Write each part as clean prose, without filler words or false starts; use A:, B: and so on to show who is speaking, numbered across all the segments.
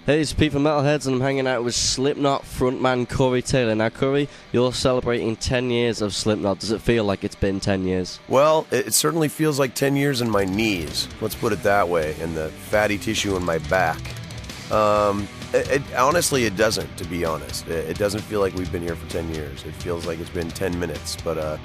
A: Hey, it's Pete from Metalheads, and I'm hanging out with Slipknot frontman Corey Taylor. Now, Corey, you're celebrating 10 years of Slipknot. Does it feel like it's been 10 years?
B: Well, it certainly feels like 10 years in my knees. Let's put it that way, and the fatty tissue in my back. Honestly, it doesn't, to be honest. It doesn't feel like we've been here for 10 years. It feels like it's been 10 minutes, but,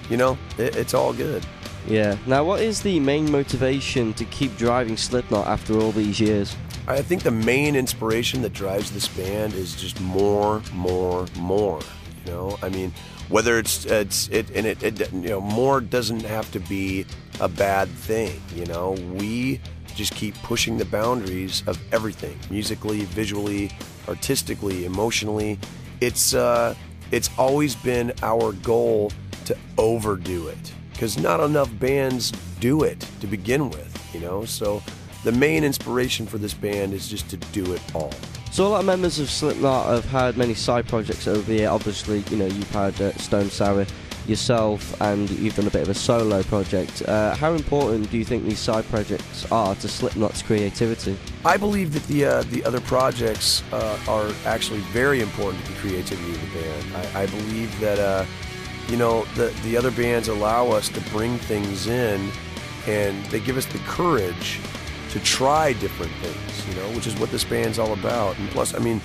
B: it's all good.
A: Yeah. Now, what is the main motivation to keep driving Slipknot after all these years?
B: I think the main inspiration that drives this band is just more. You know, I mean, whether more doesn't have to be a bad thing. You know, we just keep pushing the boundaries of everything, musically, visually, artistically, emotionally. It's always been our goal to overdo it, because not enough bands do it to begin with. You know, so. The main inspiration for this band is just to do it all.
A: So a lot of members of Slipknot have had many side projects over the year. Obviously, you know, you've had Stone Sour yourself, and you've done a bit of a solo project. How important do you think these side projects are to Slipknot's creativity?
B: I believe that the other projects are actually very important to the creativity of the band. I believe that the other bands allow us to bring things in, and they give us the courage to try different things, you know, which is what this band's all about. And plus, I mean,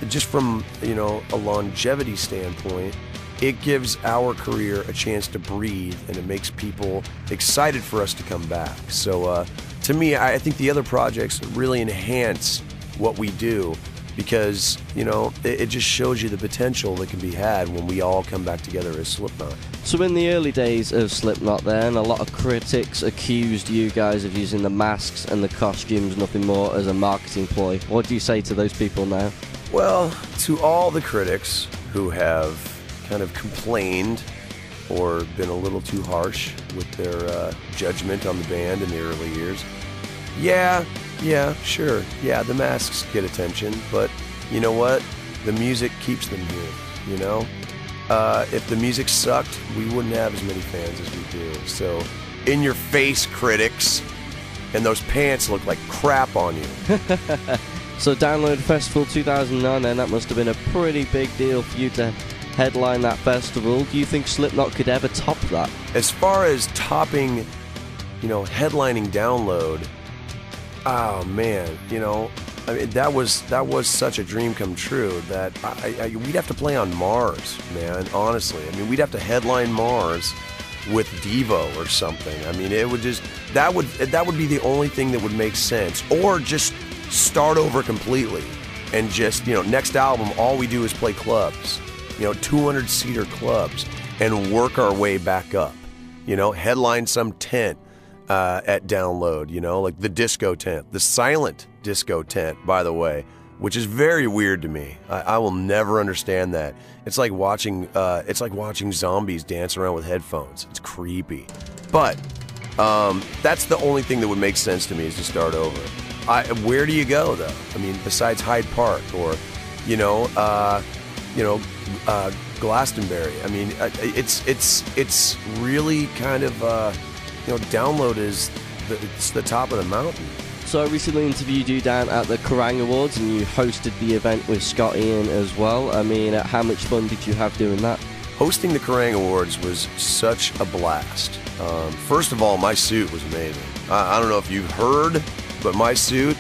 B: just from, you know, a longevity standpoint, it gives our career a chance to breathe, and it makes people excited for us to come back. So to me, I think the other projects really enhance what we do, because, you know, it just shows you the potential that can be had when we all come back together as Slipknot.
A: So in the early days of Slipknot then, a lot of critics accused you guys of using the masks and the costumes, nothing more, as a marketing ploy. What do you say to those people now?
B: Well, to all the critics who have kind of complained or been a little too harsh with their judgment on the band in the early years, yeah, sure. Yeah, the masks get attention, but you know what? The music keeps them here, you know? If the music sucked, we wouldn't have as many fans as we do. So, in your face, critics. And those pants look like crap on you.
A: So, Download Festival 2009, then, that must have been a pretty big deal for you to headline that festival. Do you think Slipknot could ever top that?
B: As far as topping, you know, headlining Download, oh man, you know, I mean, that was such a dream come true that we'd have to play on Mars, man, honestly. I mean, we'd have to headline Mars with Devo or something. I mean, it would just, that would be the only thing that would make sense. Or just start over completely and just, you know, next album, all we do is play clubs, you know, 200-seater clubs, and work our way back up, you know, headline some tent at Download, you know, like the disco tent, the silent disco tent, by the way, which is very weird to me. I will never understand that. It's like watching zombies dance around with headphones. It's creepy. But that's the only thing that would make sense to me, is to start over. Where do you go though? I mean, besides Hyde Park or, Glastonbury. I mean, it's really kind of Download is the top of the mountain.
A: So I recently interviewed you down at the Kerrang Awards, and you hosted the event with Scott Ian as well. I mean, how much fun did you have doing that?
B: Hosting the Kerrang Awards was such a blast. First of all, my suit was amazing. I don't know if you've heard, but my suit,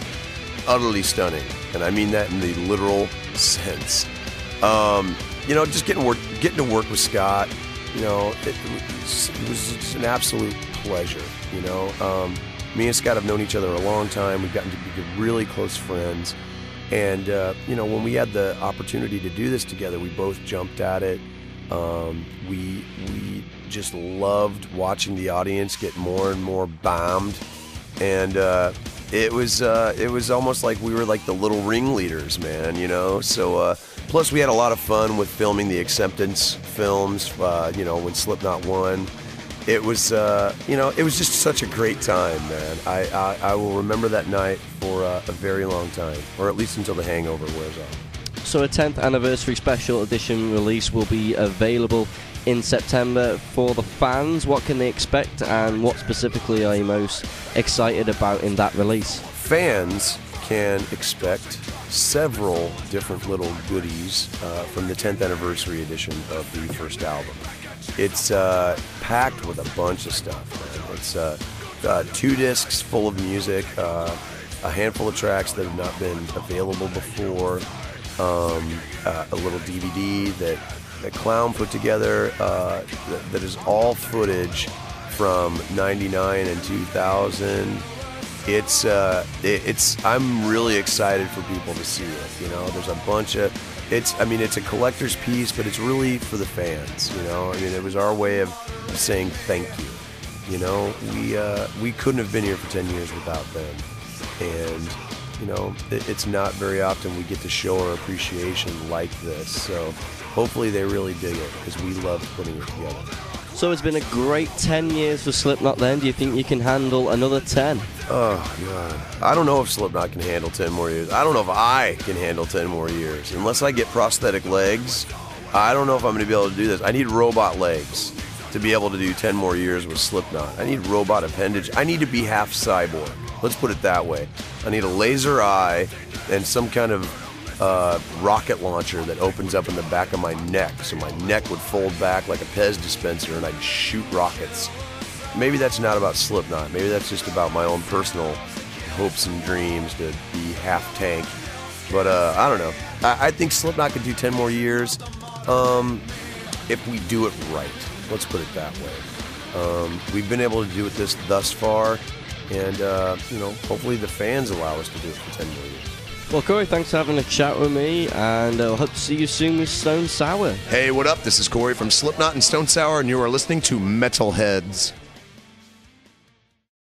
B: utterly stunning. And I mean that in the literal sense. Just getting to work with Scott, you know, it was just an absolute pleasure, you know. Me and Scott have known each other a long time. We've gotten to be really close friends. And, when we had the opportunity to do this together, we both jumped at it. We just loved watching the audience get more and more bombed. And it was almost like we were like the little ringleaders, man, you know. So plus we had a lot of fun with filming the acceptance films, when Slipknot won. It was just such a great time, man. I will remember that night for a very long time, or at least until the hangover wears off.
A: So a 10th anniversary special edition release will be available in September for the fans. What can they expect, and what specifically are you most excited about in that release?
B: Fans can expect several different little goodies from the 10th anniversary edition of the first album. It's packed with a bunch of stuff, man. It's 2 discs full of music, a handful of tracks that have not been available before, a little DVD that Clown put together that is all footage from '99 and 2000. I'm really excited for people to see it. You know, there's a bunch of it's a collector's piece, but it's really for the fans. You know, I mean, it was our way of saying thank you. You know, we couldn't have been here for 10 years without them, and you know, it's not very often we get to show our appreciation like this. So hopefully they really dig it, because we loved putting it together.
A: So it's been a great 10 years for Slipknot then. Do you think you can handle another 10?
B: Oh, God. I don't know if Slipknot can handle 10 more years. I don't know if I can handle 10 more years. Unless I get prosthetic legs, I don't know if I'm going to be able to do this. I need robot legs to be able to do 10 more years with Slipknot. I need robot appendage. I need to be half cyborg. Let's put it that way. I need a laser eye and some kind of rocket launcher that opens up in the back of my neck, so my neck would fold back like a Pez dispenser and I'd shoot rockets. Maybe that's not about Slipknot. Maybe that's just about my own personal hopes and dreams to be half tank. But I don't know. I think Slipknot could do 10 more years if we do it right. Let's put it that way. We've been able to do it thus far, and you know, hopefully the fans allow us to do it for 10 more years.
A: Well, Corey, thanks for having a chat with me, and I hope to see you soon with Stone Sour.
C: Hey, what up? This is Corey from Slipknot and Stone Sour, and you are listening to Metalheads.